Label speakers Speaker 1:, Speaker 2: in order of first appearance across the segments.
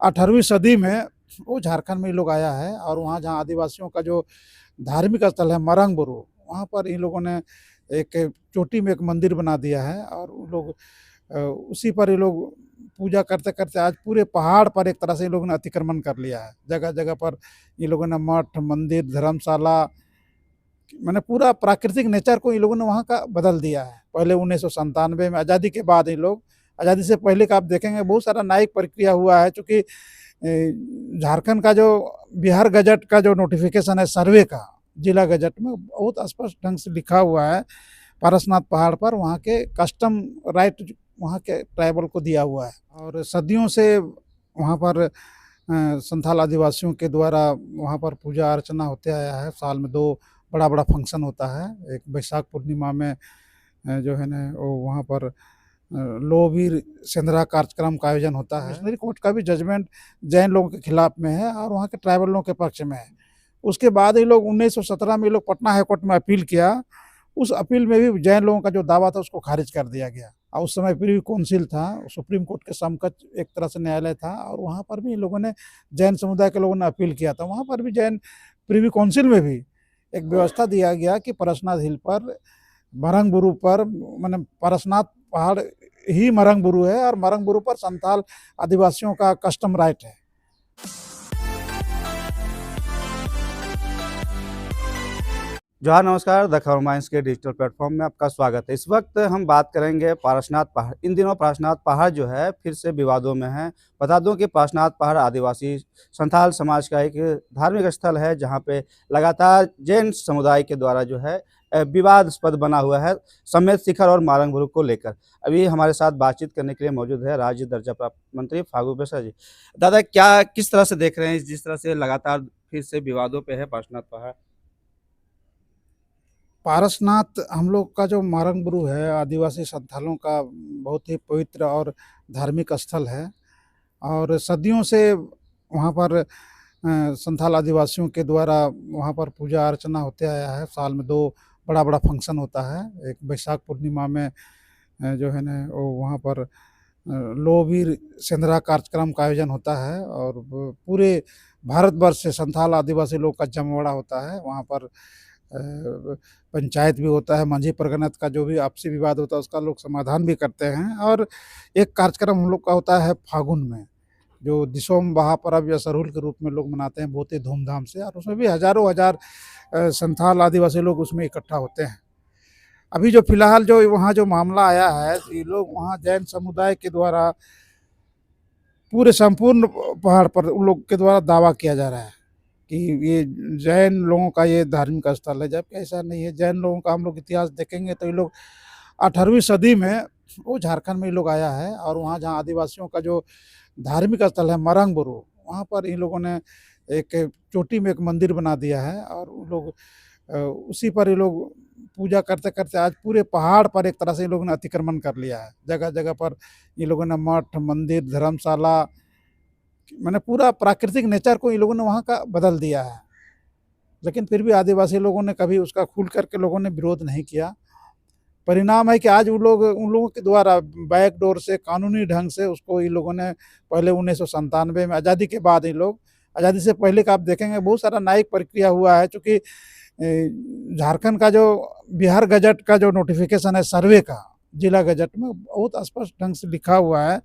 Speaker 1: 18वीं सदी में वो झारखंड में ये लोग आया है और वहाँ जहाँ आदिवासियों का जो धार्मिक स्थल है मरंगबुरु, वहाँ पर इन लोगों ने एक चोटी में एक मंदिर बना दिया है और वो लोग उसी पर ये लोग पूजा करते करते आज पूरे पहाड़ पर एक तरह से इन लोगों ने अतिक्रमण कर लिया है। जगह जगह पर इन लोगों ने मठ, मंदिर, धर्मशाला, मैंने पूरा प्राकृतिक नेचर को इन लोगों ने वहाँ का बदल दिया है। पहले 1997 में आज़ादी के बाद इन लोग, आज़ादी से पहले का आप देखेंगे बहुत सारा न्यायिक प्रक्रिया हुआ है, चूँकि झारखंड का जो बिहार गजट का जो नोटिफिकेशन है सर्वे का, जिला गजट में बहुत स्पष्ट ढंग से लिखा हुआ है पारसनाथ पहाड़ पर वहाँ के कस्टम राइट वहाँ के ट्राइबल को दिया हुआ है। और सदियों से वहाँ पर संथाल आदिवासियों के द्वारा वहाँ पर पूजा अर्चना होते आया है। साल में 2 बड़ा बड़ा फंक्शन होता है। एक बैसाख पूर्णिमा में जो है ना वो वहाँ पर लोवीर सेंद्रा कार्यक्रम का आयोजन होता है। मिशनरी कोर्ट का भी जजमेंट जैन लोगों के खिलाफ में है और वहाँ के ट्राइबल लोगों के पक्ष में है। उसके बाद ये लोग 1917 में ये लोग पटना हाई कोर्ट में अपील किया। उस अपील में भी जैन लोगों का जो दावा था उसको खारिज कर दिया गया और उस समय प्रिवी काउंसिल था, सुप्रीम कोर्ट के समकक्ष एक तरह से न्यायालय था और वहाँ पर भी इन लोगों ने जैन समुदाय के लोगों ने अपील किया था। वहाँ पर भी जैन प्रिवी काउंसिल में भी एक व्यवस्था दिया गया कि परसनाथ हिल पर मरंगबुरु पर माने परसनाथ पहाड़ ही मरंगबुरु है और मरंगबुरु पर संथाल आदिवासियों का कस्टम राइट है।
Speaker 2: जोहार, नमस्कार। द खबर माइंस के डिजिटल प्लेटफॉर्म में आपका स्वागत है। इस वक्त हम बात करेंगे पारसनाथ पहाड़। इन दिनों पारसनाथ पहाड़ जो है फिर से विवादों में है। बता दूं कि पारसनाथ पहाड़ आदिवासी संथाल समाज का एक धार्मिक स्थल है जहां पे लगातार जैन समुदाय के द्वारा जो है विवादास्पद बना हुआ है समेत शिखर और मारंगबुरु को लेकर। अभी हमारे साथ बातचीत करने के लिए मौजूद है राज्य दर्जा प्राप्त मंत्री फागू बेसरा जी। दादा, क्या किस तरह से देख रहे हैं जिस तरह से लगातार फिर से विवादों पे है पारसनाथ पहाड़?
Speaker 1: पारसनाथ हम लोग का जो मरंगबुरु है आदिवासी संथालों का बहुत ही पवित्र और धार्मिक स्थल है और सदियों से वहाँ पर संथाल आदिवासियों के द्वारा वहाँ पर पूजा अर्चना होते आया है। साल में 2 बड़ा बड़ा फंक्शन होता है। एक बैसाख पूर्णिमा में जो है ना वो वहाँ पर लोवीर सेंद्रा कार्यक्रम का आयोजन होता है और पूरे भारतवर्ष से संथाल आदिवासी लोग का जमवाड़ा होता है। वहाँ पर पंचायत भी होता है, मांझी परगनत का जो भी आपसी विवाद होता है उसका लोग समाधान भी करते हैं। और एक कार्यक्रम हम लोग का होता है फागुन में, जो दिसोम महापर्व या सरहुल के रूप में लोग मनाते हैं बहुत ही धूमधाम से और उसमें भी हज़ारों हज़ार संथाल आदिवासी लोग उसमें इकट्ठा होते हैं। अभी जो फिलहाल जो वहाँ जो मामला आया है, ये लोग वहाँ जैन समुदाय के द्वारा पूरे संपूर्ण पहाड़ पर उन लोग के द्वारा दावा किया जा रहा है कि ये जैन लोगों का ये धार्मिक स्थल है, जबकि ऐसा नहीं है। जैन लोगों का हम लोग इतिहास देखेंगे तो ये लोग 18वीं सदी में वो झारखंड में ये लोग आया है और वहाँ जहाँ आदिवासियों का जो धार्मिक स्थल है मरंगबुरु, वहाँ पर इन लोगों ने एक चोटी में एक मंदिर बना दिया है और वो लोग उसी पर ये लोग पूजा करते करते आज पूरे पहाड़ पर एक तरह से इन लोगों ने अतिक्रमण कर लिया है। जगह जगह पर इन लोगों ने मठ, मंदिर, धर्मशाला, मैंने पूरा प्राकृतिक नेचर को इन लोगों ने वहाँ का बदल दिया है। लेकिन फिर भी आदिवासी लोगों ने कभी उसका खुल करके लोगों ने विरोध नहीं किया। परिणाम है कि आज उन लोगों के द्वारा बैक डोर से कानूनी ढंग से उसको इन लोगों ने पहले 1997 में आज़ादी के बाद इन लोग, आज़ादी से पहले का आप देखेंगे बहुत सारा न्यायिक प्रक्रिया हुआ है, चूँकि झारखंड का जो बिहार गजट का जो नोटिफिकेशन है सर्वे का, जिला गजट में बहुत स्पष्ट ढंग से लिखा हुआ है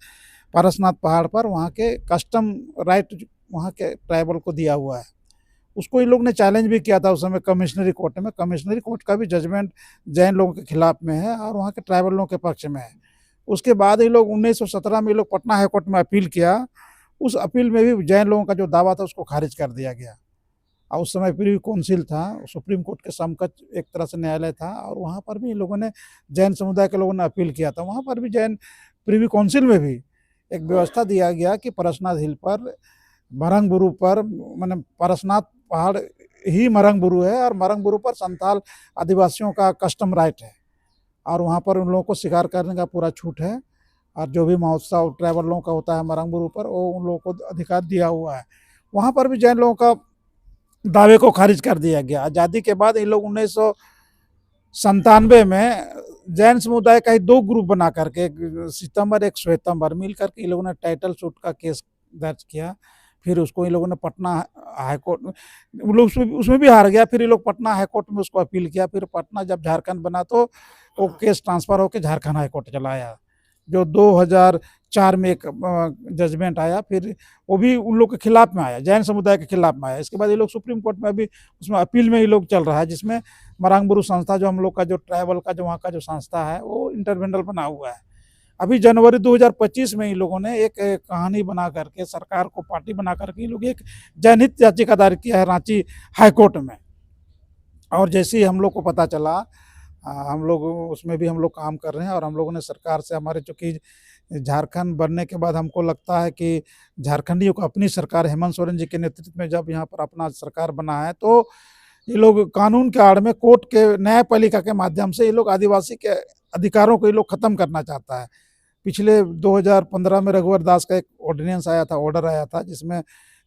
Speaker 1: पारसनाथ पहाड़ पर वहाँ के कस्टम राइट वहाँ के ट्राइबल को दिया हुआ है। उसको इन लोग ने चैलेंज भी किया था उस समय कमिश्नरी कोर्ट में। कमिश्नरी कोर्ट का भी जजमेंट जैन लोगों के खिलाफ में है और वहाँ के ट्राइबल लोगों के पक्ष में है। उसके बाद ये लोग 1917 में ये लोग पटना हाई कोर्ट में अपील किया। उस अपील में भी जैन लोगों का जो दावा था उसको खारिज कर दिया गया और उस समय प्रिवी काउंसिल था, सुप्रीम कोर्ट के समकक्ष एक तरह से न्यायालय था और वहाँ पर भी इन लोगों ने जैन समुदाय के लोगों ने अपील किया था। वहाँ पर भी जैन प्रिवी काउंसिल में भी एक व्यवस्था दिया गया कि परसनाथ हिल पर मरंगबुरु पर माने परसनाथ पहाड़ ही मरंगबुरु है और मरंगबुरु पर संथाल आदिवासियों का कस्टम राइट है और वहाँ पर उन लोगों को शिकार करने का पूरा छूट है और जो भी महोत्सव ट्राइबल लोगों का होता है मरंगबुरु पर वो उन लोगों को अधिकार दिया हुआ है। वहाँ पर भी जैन लोगों का दावे को खारिज कर दिया गया। आज़ादी के बाद इन लोग 1997 में जैन समुदाय का ही 2 ग्रुप बना करके, एक सितंबर एक श्वेतंबर, मिल करके इन लोगों ने टाइटल सूट का केस दर्ज किया। फिर उसको इन लोगों ने पटना हाई कोर्ट, वो लोग उसमें भी हार गया। फिर ये लोग पटना हाई कोर्ट में उसको अपील किया। फिर पटना जब झारखंड बना तो वो केस ट्रांसफ़र होकर झारखंड हाई कोर्ट चला आया, जो 2004 में एक जजमेंट आया। फिर वो भी उन लोग के खिलाफ में आया, जैन समुदाय के खिलाफ में आया। इसके बाद ये लोग सुप्रीम कोर्ट में अभी उसमें अपील में ये लोग चल रहा है, जिसमें मरांगबुरु संस्था, जो हम लोग का जो ट्राइबल का जो वहाँ का जो संस्था है, वो इंटरवेंडर बना हुआ है। अभी जनवरी 2025 में इन लोगों ने एक कहानी बना करके, सरकार को पार्टी बना करके, ये लोग एक जनहित याचिका दायर किया है रांची हाई कोर्ट में। और जैसे ही हम लोग को पता चला, हम लोग उसमें भी हम लोग काम कर रहे हैं। और हम लोगों ने सरकार से, हमारे चूँकि झारखंड बनने के बाद हमको लगता है कि झारखंडियों को अपनी सरकार, हेमंत सोरेन जी के नेतृत्व में जब यहाँ पर अपना सरकार बना है, तो ये लोग कानून के आड़ में, कोर्ट के, न्यायपालिका के माध्यम से ये लोग आदिवासी के अधिकारों को ये लोग ख़त्म करना चाहता है। पिछले 2015 में रघुवर दास का एक ऑर्डिनेंस आया था, ऑर्डर आया था, जिसमें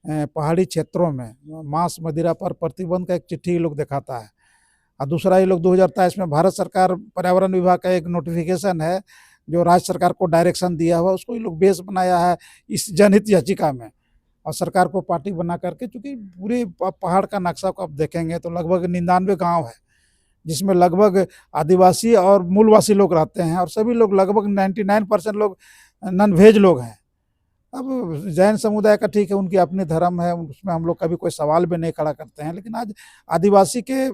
Speaker 1: पहाड़ी क्षेत्रों में मांस मदिरा पर प्रतिबंध का एक चिट्ठी ये लोग दिखाता है। और दूसरा, ये लोग 2023 में भारत सरकार पर्यावरण विभाग का एक नोटिफिकेशन है, जो राज्य सरकार को डायरेक्शन दिया हुआ, उसको ये लोग बेस बनाया है इस जनहित याचिका में। और सरकार को पार्टी बना करके, चूँकि पूरे पहाड़ का नक्शा को आप देखेंगे तो लगभग 99 गाँव है, जिसमें लगभग आदिवासी और मूलवासी लोग रहते हैं। और सभी लोग, लगभग 99% लोग नॉन वेज लोग हैं। अब जैन समुदाय का ठीक है, उनकी अपनी धर्म है, उसमें हम लोग कभी कोई सवाल भी नहीं खड़ा करते हैं। लेकिन आज आदिवासी के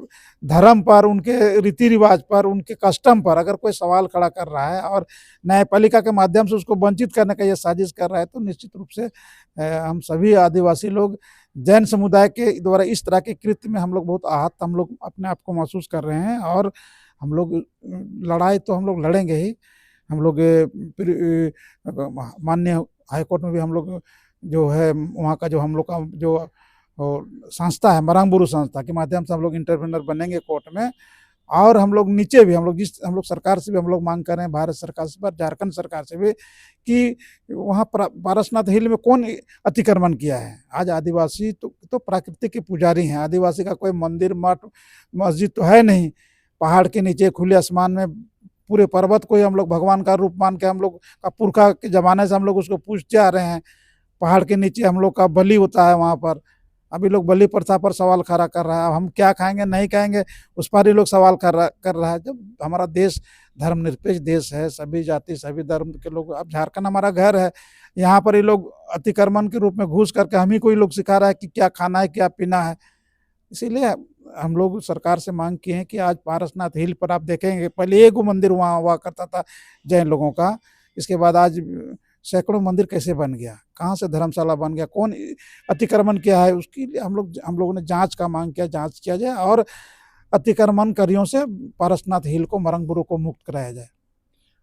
Speaker 1: धर्म पर, उनके रीति रिवाज पर, उनके कस्टम पर अगर कोई सवाल खड़ा कर रहा है और न्यायपालिका के माध्यम से उसको वंचित करने का ये साजिश कर रहा है, तो निश्चित रूप से हम सभी आदिवासी लोग जैन समुदाय के द्वारा इस तरह के कृत्य में हम लोग बहुत आहत, हम लोग अपने आप को महसूस कर रहे हैं। और हम लोग लड़ाई तो हम लोग लड़ेंगे ही। हम लोग माननीय हाईकोर्ट में भी हम लोग जो है, वहाँ का जो हम लोग का जो संस्था है, मरांगबुरु संस्था के माध्यम से हम लोग इंटरवेंडर बनेंगे कोर्ट में। और हम लोग नीचे भी, हम लोग सरकार से भी हम लोग मांग कर रहे हैं, भारत सरकार से, पर झारखंड सरकार से भी, कि वहाँ पर पारसनाथ हिल में कौन अतिक्रमण किया है। आज आदिवासी तो प्राकृतिक के पुजारी हैं। आदिवासी का कोई मंदिर, मठ, मस्जिद तो है नहीं। पहाड़ के नीचे खुले आसमान में पूरे पर्वत को ही हम लोग भगवान का रूप मान के, हम लोग का पुरखा के ज़माने से हम लोग उसको पूजते आ रहे हैं। पहाड़ के नीचे हम लोग का बलि होता है वहाँ पर। अभी लोग बलि प्रथा पर सवाल खड़ा कर रहा है। हम क्या खाएंगे, नहीं खाएंगे, उस पर ही लोग सवाल कर रहा है। जब हमारा देश धर्मनिरपेक्ष देश है, सभी जाति सभी धर्म के लोग, अब झारखंड हमारा घर है, यहाँ पर ये लोग अतिक्रमण के रूप में घुस करके हम ही को ही लोग सिखा रहा है कि क्या खाना है, क्या पीना है। इसीलिए हम लोग सरकार से मांग किए हैं कि आज पारसनाथ हिल पर आप देखेंगे, पहले एक मंदिर वहाँ हुआ करता था जैन लोगों का। इसके बाद आज सैकड़ों मंदिर कैसे बन गया, कहाँ से धर्मशाला बन गया, कौन अतिक्रमण किया है, उसके लिए हम लोगों ने जांच का मांग किया, जांच किया जाए और अतिक्रमणकारियों से पारसनाथ हिल को, मरंगबुरु को मुक्त कराया जाए।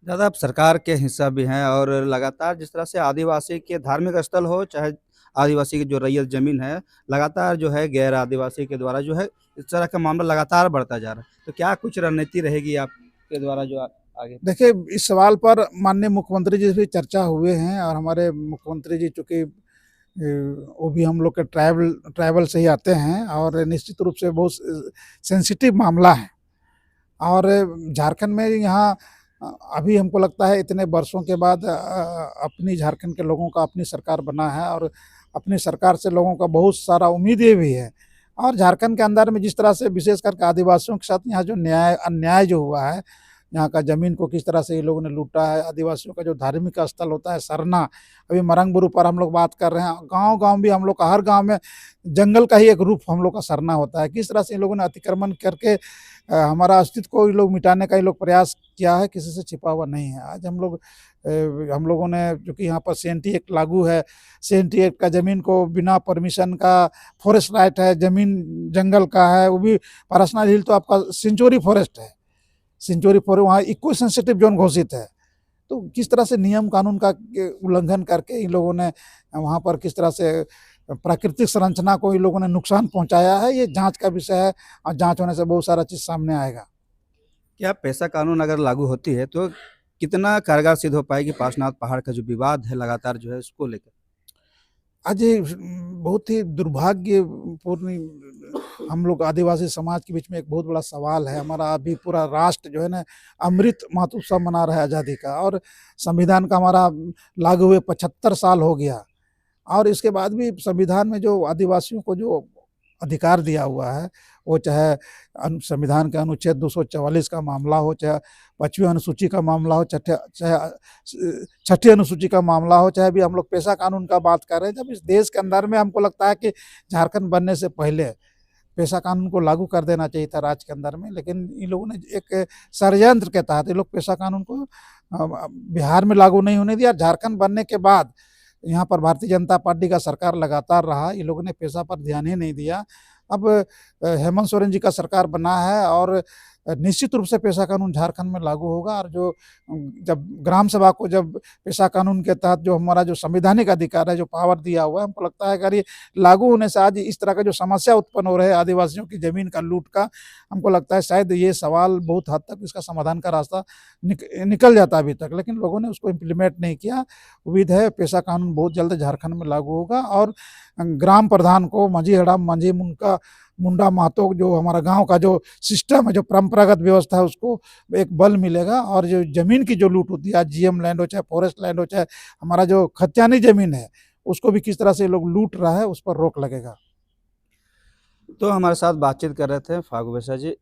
Speaker 2: दादा, आप सरकार के हिस्सा भी हैं और लगातार जिस तरह से आदिवासी के धार्मिक स्थल हो, चाहे आदिवासी की जो रैयत ज़मीन है, लगातार जो है गैर आदिवासी के द्वारा जो है इस तरह का मामला लगातार बढ़ता जा रहा है। तो क्या कुछ रणनीति रहेगी आपके द्वारा जो आगे?
Speaker 1: देखिए, इस सवाल पर माननीय मुख्यमंत्री जी से भी चर्चा हुए हैं। और हमारे मुख्यमंत्री जी चूँकि वो भी हम लोग के ट्राइबल से ही आते हैं, और निश्चित रूप से बहुत सेंसिटिव मामला है। और झारखंड में यहाँ अभी हमको लगता है इतने वर्षों के बाद अपनी झारखंड के लोगों का अपनी सरकार बना है, और अपनी सरकार से लोगों का बहुत सारा उम्मीदें भी है। और झारखंड के अंदर में जिस तरह से विशेष करके आदिवासियों के साथ यहाँ जो अन्याय जो हुआ है, यहाँ का ज़मीन को किस तरह से ये लोगों ने लूटा है, आदिवासियों का जो धार्मिक स्थल होता है सरना, अभी मरंगबुरु पर हम लोग बात कर रहे हैं, गांव-गांव भी हम लोग का, हर गांव में जंगल का ही एक रूप हम लोग का सरना होता है। किस तरह से इन लोगों ने अतिक्रमण करके हमारा अस्तित्व को ये लोग मिटाने का ये लोग प्रयास किया है, किसी से छिपा हुआ नहीं है। आज हम लोगों ने, चूँकि यहाँ पर सीएनटी एक्ट लागू है, सीएनटी एक्ट का ज़मीन को बिना परमिशन का फॉरेस्ट राइट है, ज़मीन जंगल का है, वो भी पारसनाथ हिल तो आपका सेंचुरी फॉरेस्ट है, सेंचुरी फॉरेस्ट, वहाँ इको सेंसिटिव जोन घोषित है। तो किस तरह से नियम कानून का उल्लंघन करके इन लोगों ने वहाँ पर किस तरह से प्राकृतिक संरचना को इन लोगों ने नुकसान पहुँचाया है, ये जाँच का विषय है। और जाँच होने से बहुत सारा चीज़ सामने आएगा।
Speaker 2: क्या पेशा कानून अगर लागू होती है तो कितना कारगर सिद्ध हो पाएगी पारसनाथ पहाड़ का जो विवाद है लगातार जो है उसको लेकर?
Speaker 1: आज ये बहुत ही दुर्भाग्यपूर्ण हम लोग आदिवासी समाज के बीच में एक बहुत बड़ा सवाल है। हमारा अभी पूरा राष्ट्र जो है ना, अमृत महोत्सव मना रहा है आज़ादी का, और संविधान का हमारा लागू हुए 75 साल हो गया। और इसके बाद भी संविधान में जो आदिवासियों को जो अधिकार दिया हुआ है, वो चाहे संविधान के अनुच्छेद 244 का मामला हो, चाहे 5वीं अनुसूची का मामला हो, चाहे 6ठी अनुसूची का मामला हो, चाहे भी हम लोग पेशा कानून का बात कर रहे हैं। जब इस देश के अंदर में हमको लगता है कि झारखंड बनने से पहले पेशा कानून को लागू कर देना चाहिए था राज्य के अंदर में, लेकिन इन लोगों ने एक षड्यंत्र के तहत ये लोग पेशा कानून को बिहार में लागू नहीं होने दिया। झारखंड बनने के बाद यहाँ पर भारतीय जनता पार्टी का सरकार लगातार रहा, ये लोगों ने पेशा पर ध्यान ही नहीं दिया। अब हेमंत सोरेन जी का सरकार बना है और निश्चित रूप से पेशा कानून झारखंड में लागू होगा। और जो जब ग्राम सभा को जब पेशा कानून के तहत जो हमारा जो संवैधानिक अधिकार है, जो पावर दिया हुआ है, हमको लगता है अगर ये लागू होने से आज इस तरह का जो समस्या उत्पन्न हो रहा है आदिवासियों की ज़मीन का लूट का, हमको लगता है शायद ये सवाल बहुत हद तक इसका समाधान का रास्ता निकल जाता अभी तक, लेकिन लोगों ने उसको इम्प्लीमेंट नहीं किया। उम्मीद है पेशा कानून बहुत जल्द झारखंड में लागू होगा और ग्राम प्रधान को माझी हड़ाम माझी मुंडा महतो जो हमारा गांव का जो सिस्टम है, जो परंपरागत व्यवस्था है, उसको एक बल मिलेगा। और जो ज़मीन की जो लूट होती है, जीएम लैंड हो, चाहे फॉरेस्ट लैंड हो, चाहे हमारा जो खतियानी ज़मीन है, उसको भी किस तरह से लोग लूट रहा है, उस पर रोक लगेगा।
Speaker 2: तो हमारे साथ बातचीत कर रहे थे फागू बेसरा जी।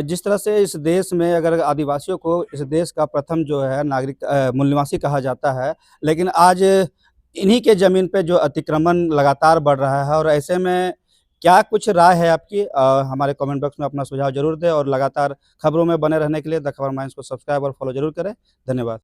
Speaker 2: जिस तरह से इस देश में अगर आदिवासियों को इस देश का प्रथम जो है नागरिक मूल निवासी कहा जाता है, लेकिन आज इन्हीं के ज़मीन पे जो अतिक्रमण लगातार बढ़ रहा है, और ऐसे में क्या कुछ राय है आपकी? हमारे कमेंट बॉक्स में अपना सुझाव ज़रूर दें और लगातार खबरों में बने रहने के लिए द खबर माइंस को सब्सक्राइब और फॉलो ज़रूर करें। धन्यवाद।